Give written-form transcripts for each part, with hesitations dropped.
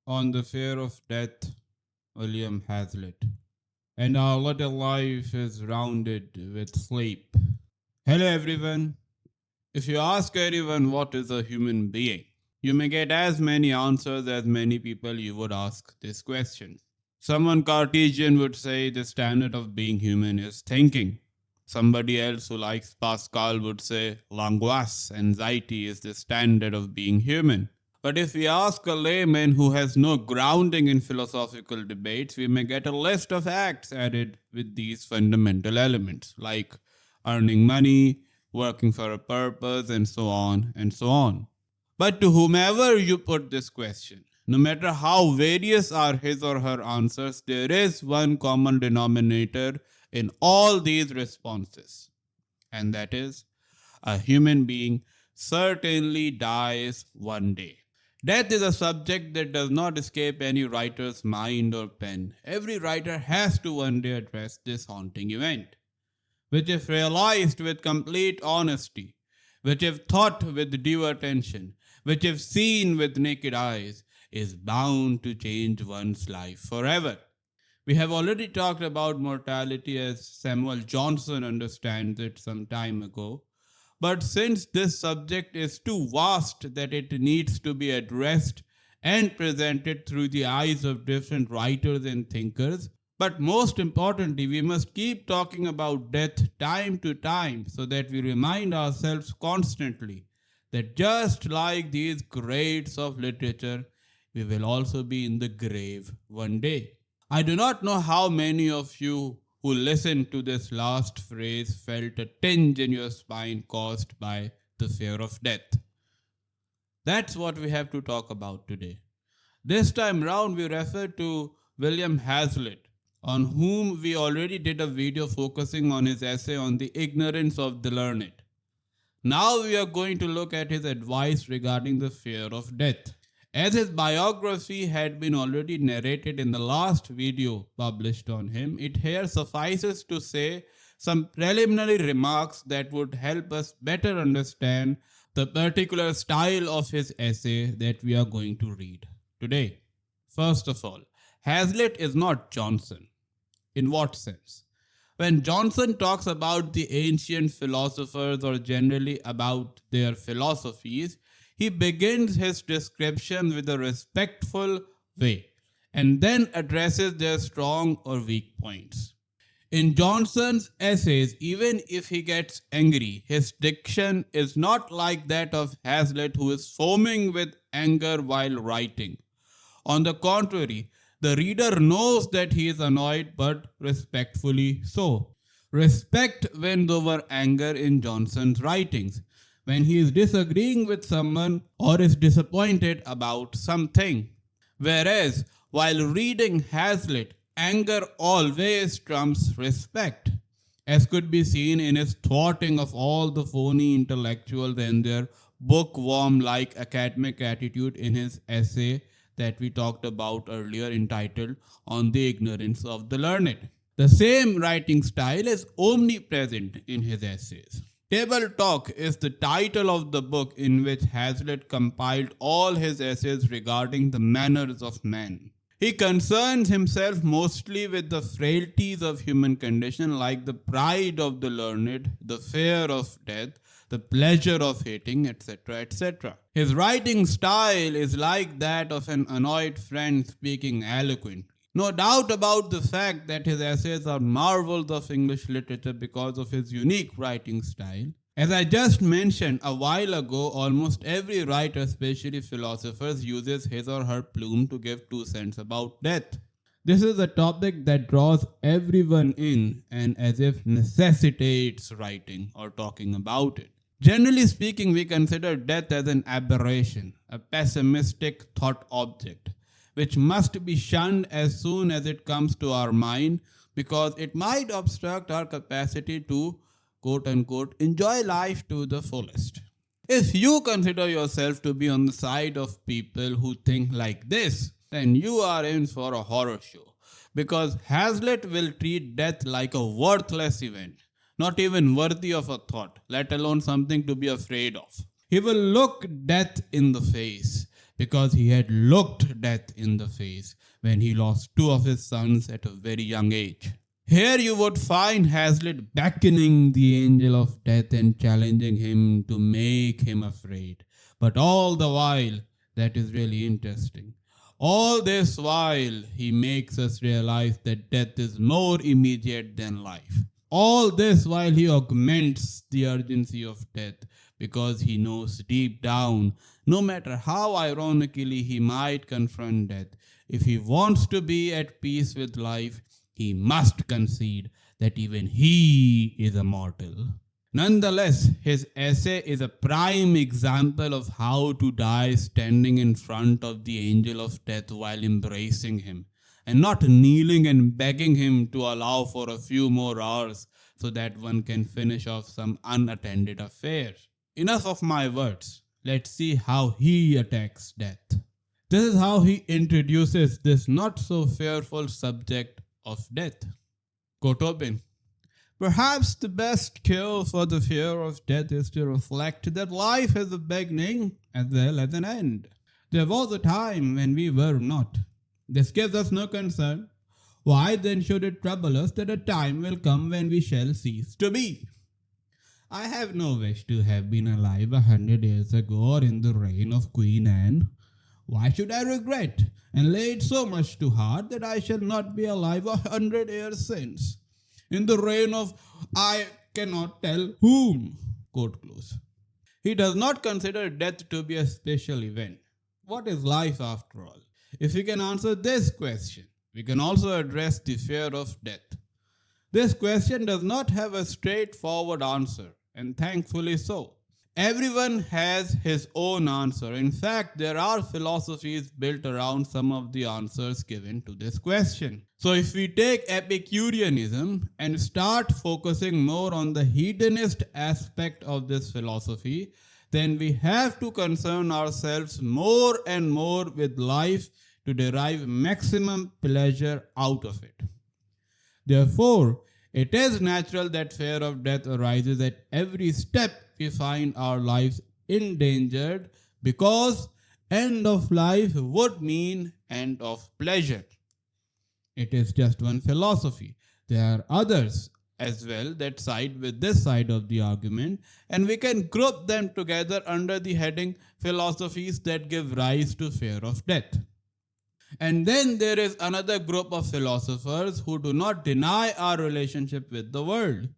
On the Fear of Death, William Hazlitt. And our little life is rounded with sleep. Hello, everyone. If you ask anyone what is a human being, you may get as many answers as many people you would ask this question. Someone Cartesian would say the standard of being human is thinking. Somebody else who likes Pascal would say l'angoisse, anxiety, is the standard of being human. But if we ask a layman who has no grounding in philosophical debates, we may get a list of acts added with these fundamental elements, like earning money, working for a purpose, and so on and so on. But to whomever you put this question, no matter how various are his or her answers, there is one common denominator in all these responses, and that is a human being certainly dies one day. Death is a subject that does not escape any writer's mind or pen. Every writer has to one day address this haunting event, which, if realized with complete honesty, which, if thought with due attention, which, if seen with naked eyes, is bound to change one's life forever. We have already talked about mortality as Samuel Johnson understands it some time ago. But since this subject is too vast that it needs to be addressed and presented through the eyes of different writers and thinkers, but most importantly, we must keep talking about death time to time so that we remind ourselves constantly that just like these greats of literature, we will also be in the grave one day. I do not know how many of you who listened to this last phrase felt a tinge in your spine caused by the fear of death. That's what we have to talk about today. This time round, we refer to William Hazlitt, on whom we already did a video focusing on his essay on the ignorance of the learned. Now we are going to look at his advice regarding the fear of death. As his biography had been already narrated in the last video published on him, it here suffices to say some preliminary remarks that would help us better understand the particular style of his essay that we are going to read today. First of all, Hazlitt is not Johnson. In what sense? When Johnson talks about the ancient philosophers or generally about their philosophies, he begins his description with a respectful way and then addresses their strong or weak points. In Johnson's essays, even if he gets angry, his diction is not like that of Hazlitt, who is foaming with anger while writing. On the contrary, the reader knows that he is annoyed, but respectfully so. Respect wins over anger in Johnson's writings. When he is disagreeing with someone or is disappointed about something. Whereas, while reading Hazlitt, anger always trumps respect, as could be seen in his thwarting of all the phony intellectuals and their bookworm like academic attitude in his essay that we talked about earlier entitled On the Ignorance of the Learned. The same writing style is omnipresent in his essays. Table Talk is the title of the book in which Hazlitt compiled all his essays regarding the manners of man. He concerns himself mostly with the frailties of human condition like the pride of the learned, the fear of death, the pleasure of hating, etc., etc. His writing style is like that of an annoyed friend speaking eloquently. No doubt about the fact that his essays are marvels of English literature because of his unique writing style. As I just mentioned a while ago, almost every writer, especially philosophers, uses his or her plume to give 2 cents about death. This is a topic that draws everyone in and as if necessitates writing or talking about it. Generally speaking, we consider death as an aberration, a pessimistic thought object, which must be shunned as soon as it comes to our mind because it might obstruct our capacity to quote unquote enjoy life to the fullest. If you consider yourself to be on the side of people who think like this, then you are in for a horror show because Hazlitt will treat death like a worthless event, not even worthy of a thought, let alone something to be afraid of. He will look death in the face because he had looked death in the face when he lost two of his sons at a very young age. Here you would find Hazlitt beckoning the angel of death and challenging him to make him afraid. But all the while, that is really interesting. All this while, he makes us realize that death is more immediate than life. All this while he augments the urgency of death because he knows deep down, no matter how ironically he might confront death, if he wants to be at peace with life, he must concede that even he is a mortal. Nonetheless, his essay is a prime example of how to die standing in front of the angel of death while embracing him, and not kneeling and begging him to allow for a few more hours so that one can finish off some unattended affair. Enough of my words. Let's see how he attacks death. This is how he introduces this not so fearful subject of death. Quote open. Perhaps the best cure for the fear of death is to reflect that life has a beginning as well as an end. There was a time when we were not. This gives us no concern. Why then should it trouble us that a time will come when we shall cease to be? I have no wish to have been alive 100 years ago or in the reign of Queen Anne. Why should I regret and lay it so much to heart that I shall not be alive 100 years since, in the reign of I cannot tell whom? Quote close. He does not consider death to be a special event. What is life after all? If we can answer this question, we can also address the fear of death. This question does not have a straightforward answer, and thankfully so. Everyone has his own answer. In fact, there are philosophies built around some of the answers given to this question. So, if we take Epicureanism and start focusing more on the hedonist aspect of this philosophy, then we have to concern ourselves more and more with life to derive maximum pleasure out of it. Therefore, it is natural that fear of death arises at every step we find our lives endangered, because end of life would mean end of pleasure. It is just one philosophy. There are others as well that side with this side of the argument, and we can group them together under the heading philosophies that give rise to fear of death. And then there is another group of philosophers who do not deny our relationship with the world.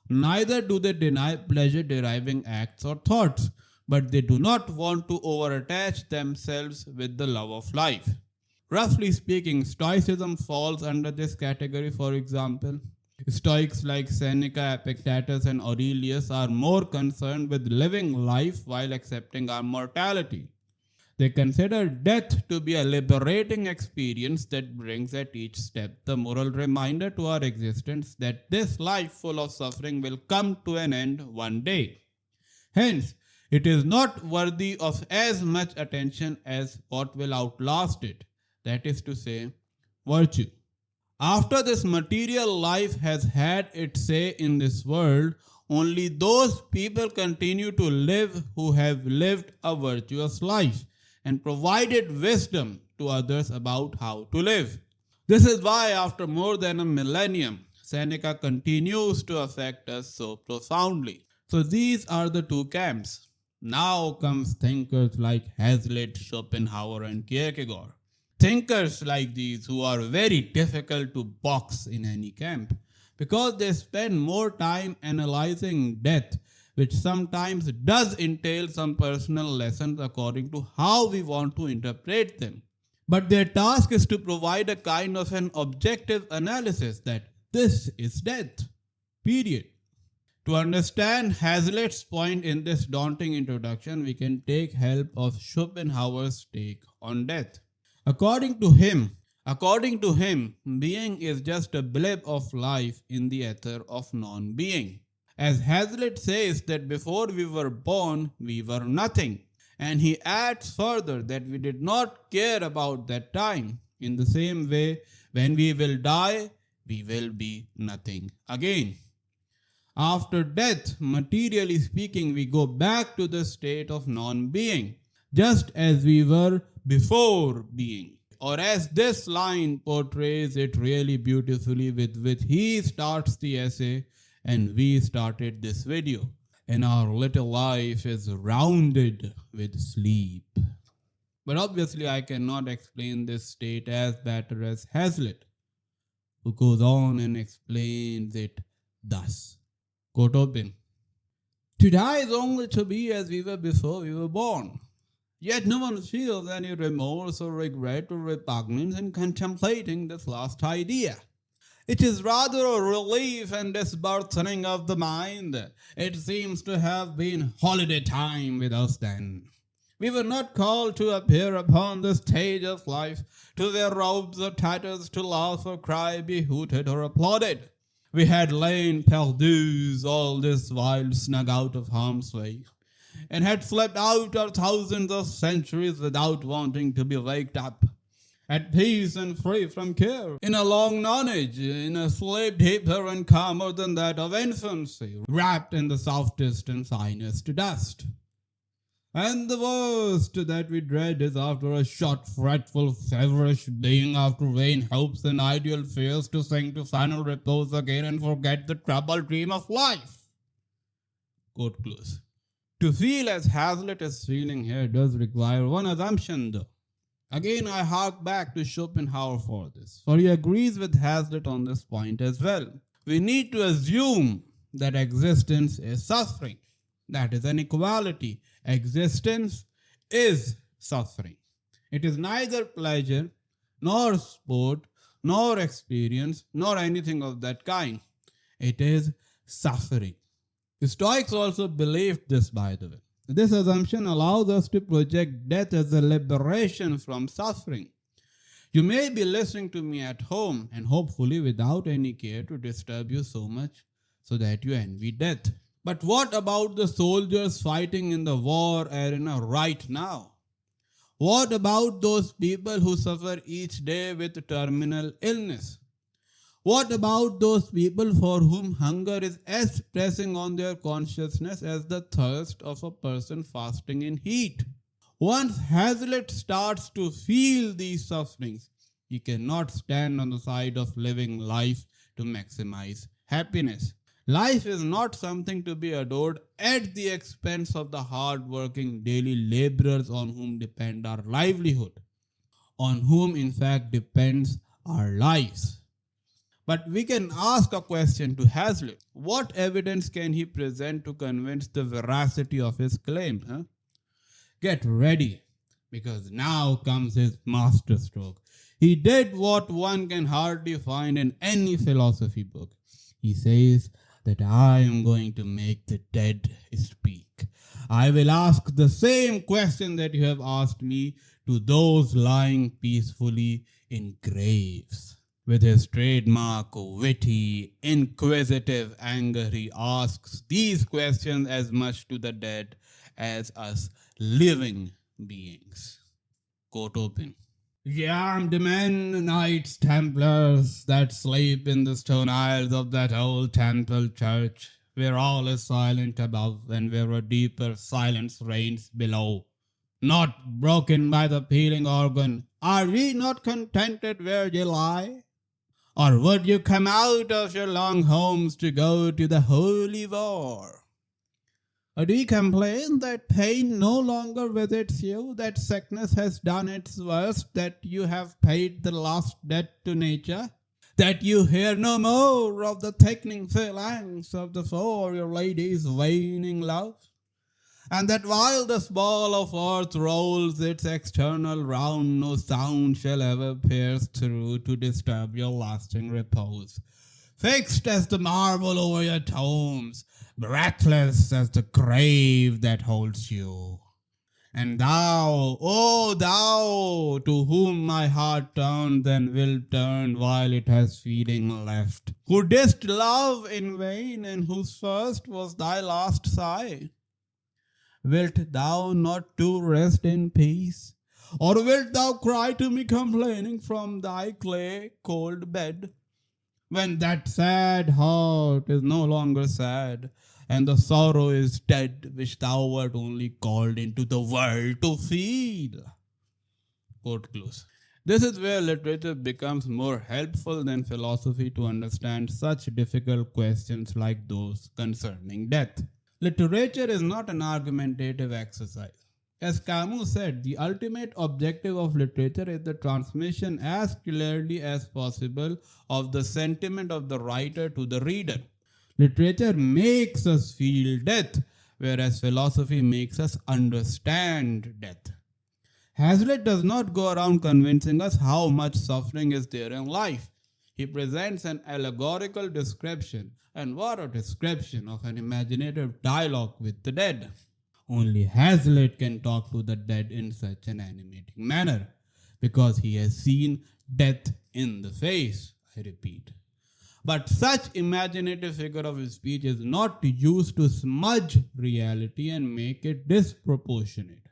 Neither do they deny pleasure deriving acts or thoughts, but they do not want to overattach themselves with the love of life. Roughly speaking, Stoicism falls under this category, for example. Stoics like Seneca, Epictetus, and Aurelius are more concerned with living life while accepting our mortality. They consider death to be a liberating experience that brings at each step the moral reminder to our existence that this life full of suffering will come to an end one day. Hence, it is not worthy of as much attention as what will outlast it, that is to say, virtue. After this material life has had its say in this world, only those people continue to live who have lived a virtuous life and provided wisdom to others about how to live. This is why, after more than a millennium, Seneca continues to affect us so profoundly. So, these are the two camps. Now comes thinkers like Hazlitt, Schopenhauer, and Kierkegaard. Thinkers like these who are very difficult to box in any camp because they spend more time analyzing death, which sometimes does entail some personal lessons according to how we want to interpret them. But their task is to provide a kind of an objective analysis that this is death. Period. To understand Hazlitt's point in this daunting introduction, we can take help of Schopenhauer's take on death. According to him, being is just a blip of life in the ether of non-being. As Hazlitt says that before we were born, we were nothing. And he adds further that we did not care about that time. In the same way, when we will die, we will be nothing again. After death, materially speaking, we go back to the state of non-being, just as we were before being. Or as this line portrays it really beautifully, with which he starts the essay and we started this video. And our little life is rounded with sleep. But obviously, I cannot explain this state as better as Hazlitt, who goes on and explains it thus. Quote open. To die is only to be as we were before we were born. Yet no one feels any remorse or regret or repugnance in contemplating this last idea. It is rather a relief and disburthening of the mind. It seems to have been holiday time with us then. We were not called to appear upon the stage of life, to wear robes or tatters, to laugh or cry, be hooted or applauded. We had lain perdus all this while snug out of harm's way, and had slept out our thousands of centuries without wanting to be waked up, at peace and free from care, in a long nonage, in a sleep deeper and calmer than that of infancy, wrapped in the softest and finest dust. And the worst that we dread is after a short, fretful, feverish being, after vain hopes and ideal fears, to sink to final repose again and forget the troubled dream of life. Quote close. To feel as Hazlitt is feeling here does require one assumption, though. Again, I hark back to Schopenhauer for this, for he agrees with Hazlitt on this point as well. We need to assume that existence is suffering. That is an equality. Existence is suffering. It is neither pleasure, nor sport, nor experience, nor anything of that kind. It is suffering. The Stoics also believed this, by the way. This assumption allows us to project death as a liberation from suffering. You may be listening to me at home and hopefully without any care to disturb you so much so that you envy death. But what about the soldiers fighting in the war arena right now? What about those people who suffer each day with terminal illness? What about those people for whom hunger is as pressing on their consciousness as the thirst of a person fasting in heat? Once Hazlitt starts to feel these sufferings, he cannot stand on the side of living life to maximize happiness. Life is not something to be adored at the expense of the hard-working daily laborers on whom depend our livelihood, on whom in fact depends our lives. But we can ask a question to Hazlitt. What evidence can he present to convince the veracity of his claim? Get ready, because now comes his masterstroke. He did what one can hardly find in any philosophy book. He says that I am going to make the dead speak. I will ask the same question that you have asked me to those lying peacefully in graves. With his trademark witty, inquisitive anger, he asks these questions as much to the dead as us living beings. Quote open. Damned men, knights, templars, that sleep in the stone aisles of that old temple church, where all is silent above and where a deeper silence reigns below, not broken by the pealing organ, are ye not contented where ye lie? Or would you come out of your long homes to go to the holy war? Or do you complain that pain no longer visits you, that sickness has done its worst, that you have paid the last debt to nature, that you hear no more of the thickening phalanx of the for your lady's waning love? And that while this ball of earth rolls its external round, no sound shall ever pierce through to disturb your lasting repose. Fixed as the marble over your tombs, breathless as the grave that holds you. And thou, O thou, to whom my heart turned and will turn while it has feeling left, who didst love in vain and whose first was thy last sigh, wilt thou not too rest in peace? Or wilt thou cry to me complaining from thy clay cold bed, when that sad heart is no longer sad, and the sorrow is dead which thou wert only called into the world to feel? Quote close. This is where literature becomes more helpful than philosophy to understand such difficult questions like those concerning death. Literature is not an argumentative exercise. As Camus said, the ultimate objective of literature is the transmission as clearly as possible of the sentiment of the writer to the reader. Literature makes us feel death, whereas philosophy makes us understand death. Hazlitt does not go around convincing us how much suffering is there in life. He presents an allegorical description, and what a description of an imaginative dialogue with the dead. Only Hazlitt can talk to the dead in such an animating manner because he has seen death in the face, I repeat. But such imaginative figure of speech is not used to smudge reality and make it disproportionate.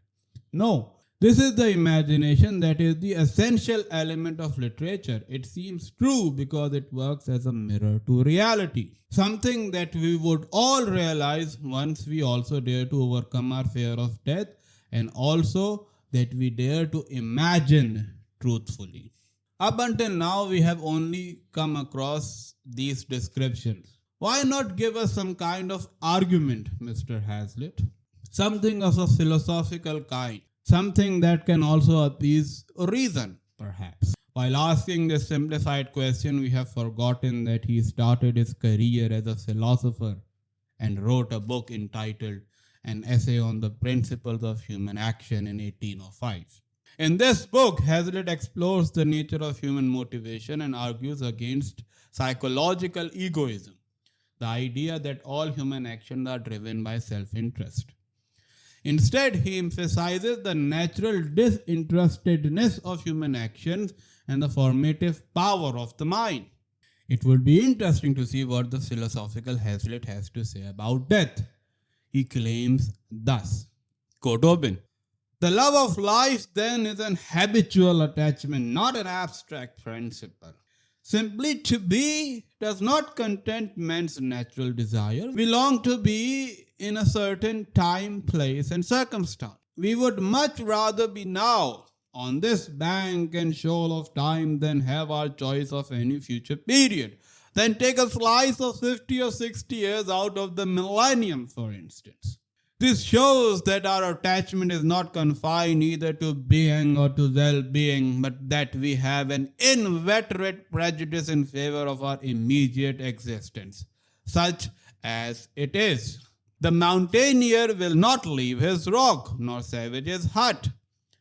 No, this is the imagination that is the essential element of literature. It seems true because it works as a mirror to reality. Something that we would all realize once we also dare to overcome our fear of death, and also that we dare to imagine truthfully. Up until now, we have only come across these descriptions. Why not give us some kind of argument, Mr. Hazlitt? Something of a philosophical kind. Something that can also appease reason, perhaps. While asking this simplified question, we have forgotten that he started his career as a philosopher and wrote a book entitled An Essay on the Principles of Human Action in 1805. In this book, Hazlitt explores the nature of human motivation and argues against psychological egoism, the idea that all human actions are driven by self-interest. Instead, he emphasizes the natural disinterestedness of human actions and the formative power of the mind. It would be interesting to see what the philosophical Hazlitt has to say about death. He claims thus, quote open, "The love of life then is an habitual attachment, not an abstract principle. Simply to be does not content man's natural desire. We long to be in a certain time, place, and circumstance. We would much rather be now on this bank and shoal of time than have our choice of any future period. Then take a slice of 50 or 60 years out of the millennium, for instance. This shows that our attachment is not confined either to being or to well-being, but that we have an inveterate prejudice in favor of our immediate existence, such as it is. The mountaineer will not leave his rock, nor savage his hut.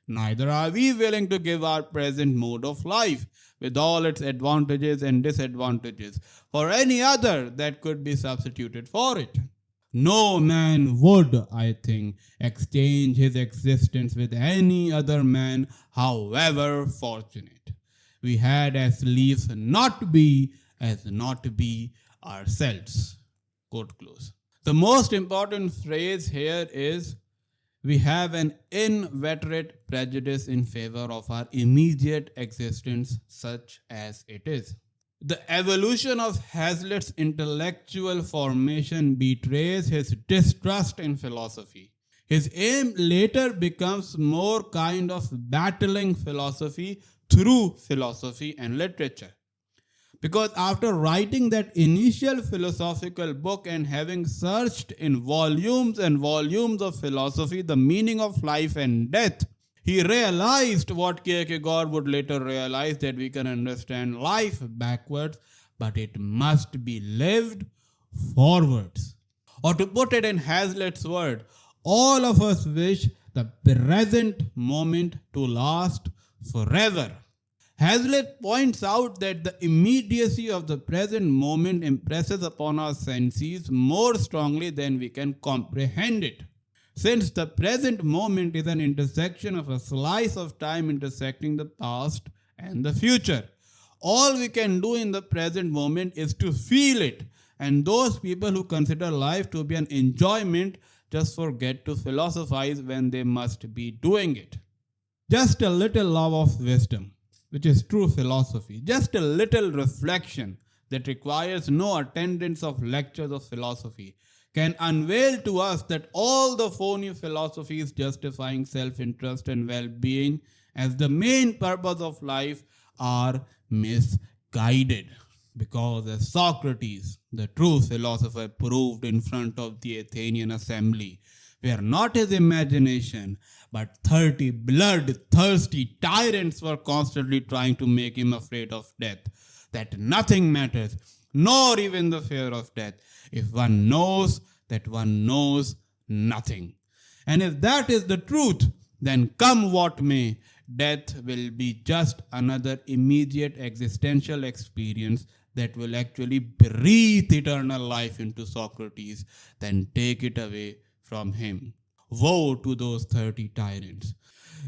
Neither are we willing to give our present mode of life, with all its advantages and disadvantages, for any other that could be substituted for it. No man would, I think, exchange his existence with any other man, however fortunate. We had as lief not be as not be ourselves." Quote close. The most important phrase here is, we have an inveterate prejudice in favor of our immediate existence, such as it is. The evolution of Hazlitt's intellectual formation betrays his distrust in philosophy. His aim later becomes more kind of battling philosophy through philosophy and literature. Because after writing that initial philosophical book and having searched in volumes and volumes of philosophy the meaning of life and death, he realized what Kierkegaard would later realize, that we can understand life backwards, but it must be lived forwards. Or to put it in Hazlitt's word, all of us wish the present moment to last forever. Hazlitt points out that the immediacy of the present moment impresses upon our senses more strongly than we can comprehend it. Since the present moment is an intersection of a slice of time intersecting the past and the future, all we can do in the present moment is to feel it, and those people who consider life to be an enjoyment just forget to philosophize when they must be doing it. Just a little love of wisdom, which is true philosophy, just a little reflection that requires no attendance of lectures of philosophy, can unveil to us that all the phony philosophies justifying self-interest and well-being as the main purpose of life are misguided. Because as Socrates, the true philosopher, proved in front of the Athenian assembly, where not his imagination, but 30 blood-thirsty tyrants were constantly trying to make him afraid of death, that nothing matters, nor even the fear of death, if one knows that one knows nothing. And if that is the truth, then come what may, death will be just another immediate existential experience that will actually breathe eternal life into Socrates, then take it away from him. Woe to those 30 tyrants.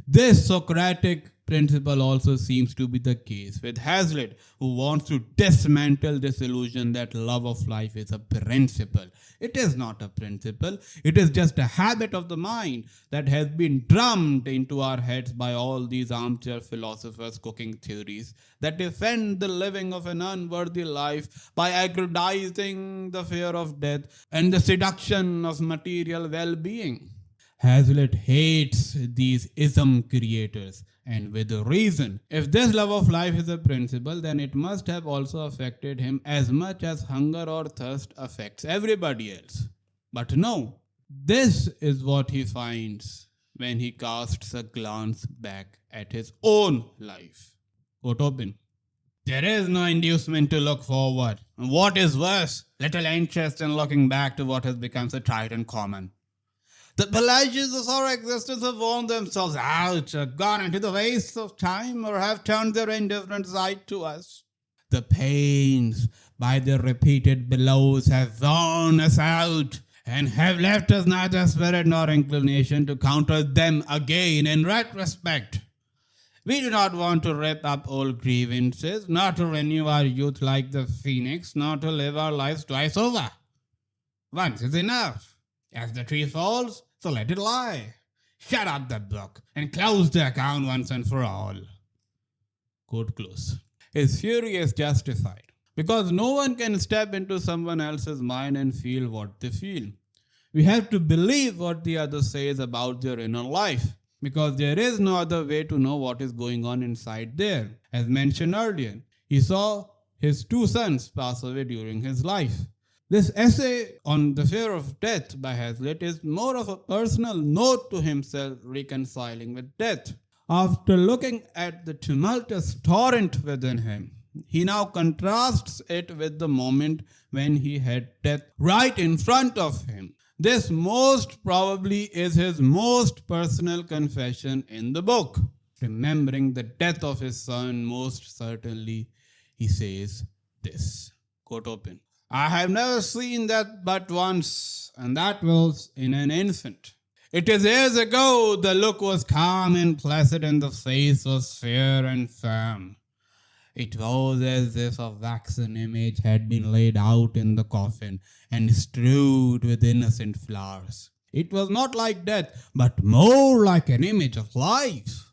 This Socratic principle also seems to be the case with Hazlitt, who wants to dismantle this illusion that love of life is a principle. It is not a principle, it is just a habit of the mind that has been drummed into our heads by all these armchair philosophers cooking theories that defend the living of an unworthy life by aggrandizing the fear of death and the seduction of material well being. Hazlitt hates these ism creators, and with reason. If this love of life is a principle, then it must have also affected him as much as hunger or thirst affects everybody else. But no, this is what he finds when he casts a glance back at his own life. Quote open. There is no inducement to look forward. And what is worse, little interest in looking back to what has become so trite and common. The pleasures of our existence have worn themselves out, gone into the waste of time, or have turned their indifferent side to us. The pains, by their repeated blows, have worn us out, and have left us neither spirit nor inclination to counter them again in retrospect. We do not want to rip up old grievances, nor to renew our youth like the phoenix, nor to live our lives twice over. Once is enough. As the tree falls, so let it lie. Shut up the book and close the account once and for all. Quote close. His fury is justified because no one can step into someone else's mind and feel what they feel. We have to believe what the other says about their inner life because there is no other way to know what is going on inside there. As mentioned earlier, he saw his two sons pass away during his life. This essay on the fear of death by Hazlitt is more of a personal note to himself reconciling with death. After looking at the tumultuous torrent within him, he now contrasts it with the moment when he had death right in front of him. This most probably is his most personal confession in the book. Remembering the death of his son, most certainly, he says this. Quote open. I have never seen that but once, and that was in an infant. It is years ago, the look was calm and placid, and the face was fair and firm. It was as if a waxen image had been laid out in the coffin and strewed with innocent flowers. It was not like death, but more like an image of life.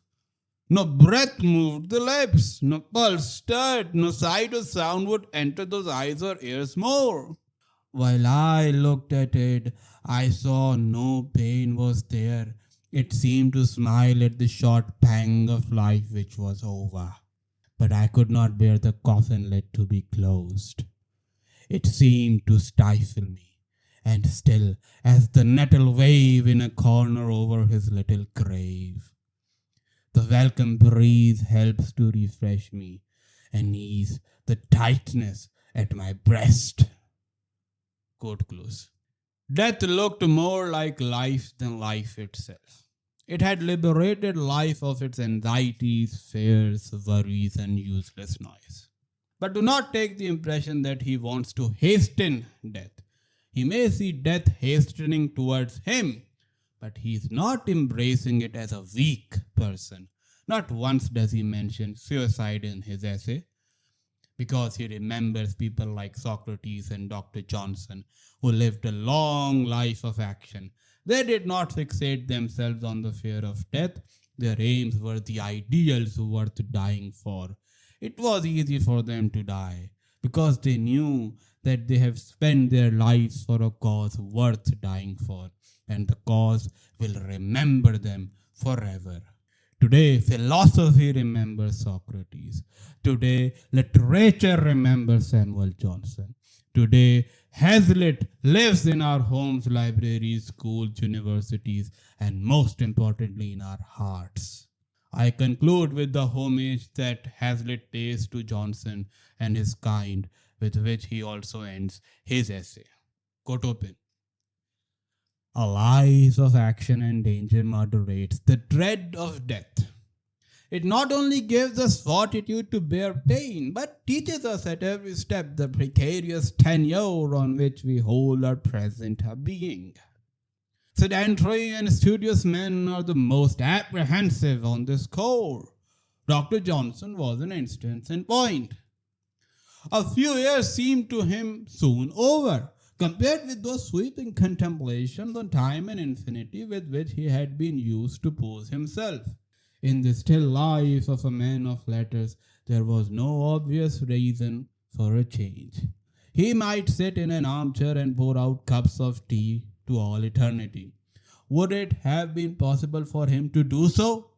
No breath moved the lips, no pulse stirred, no sight or sound would enter those eyes or ears more. While I looked at it, I saw no pain was there. It seemed to smile at the short pang of life which was over. But I could not bear the coffin lid to be closed. It seemed to stifle me, and still as the nettle wave in a corner over his little grave. The welcome breeze helps to refresh me and ease the tightness at my breast. Quote close. Death looked more like life than life itself. It had liberated life of its anxieties, fears, worries, and useless noise. But do not take the impression that he wants to hasten death. He may see death hastening towards him, but he is not embracing it as a weak person. Not once does he mention suicide in his essay, because he remembers people like Socrates and Dr. Johnson, who lived a long life of action. They did not fixate themselves on the fear of death. Their aims were the ideals worth dying for. It was easy for them to die, because they knew that they have spent their lives for a cause worth dying for, and the cause will remember them forever. Today, philosophy remembers Socrates. Today, literature remembers Samuel Johnson. Today, Hazlitt lives in our homes, libraries, schools, universities, and most importantly, in our hearts. I conclude with the homage that Hazlitt pays to Johnson and his kind, with which he also ends his essay. Quote open. A life of action and danger moderates the dread of death. It not only gives us fortitude to bear pain, but teaches us at every step the precarious tenure on which we hold our present being. Sedentary and studious men are the most apprehensive on this score. Dr. Johnson was an instance in point. A few years seemed to him soon over, compared with those sweeping contemplations on time and infinity with which he had been used to pose himself. In the still life of a man of letters, there was no obvious reason for a change. He might sit in an armchair and pour out cups of tea to all eternity. Would it have been possible for him to do so?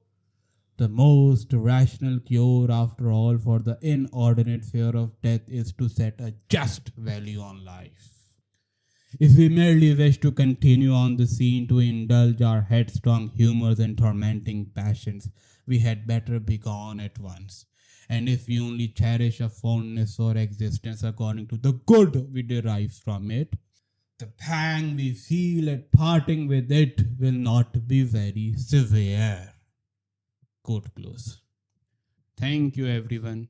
The most rational cure, after all, for the inordinate fear of death is to set a just value on life. If we merely wish to continue on the scene to indulge our headstrong humors and tormenting passions, we had better be gone at once. And if we only cherish a fondness for existence according to the good we derive from it, the pang we feel at parting with it will not be very severe. Quote close. Thank you, everyone.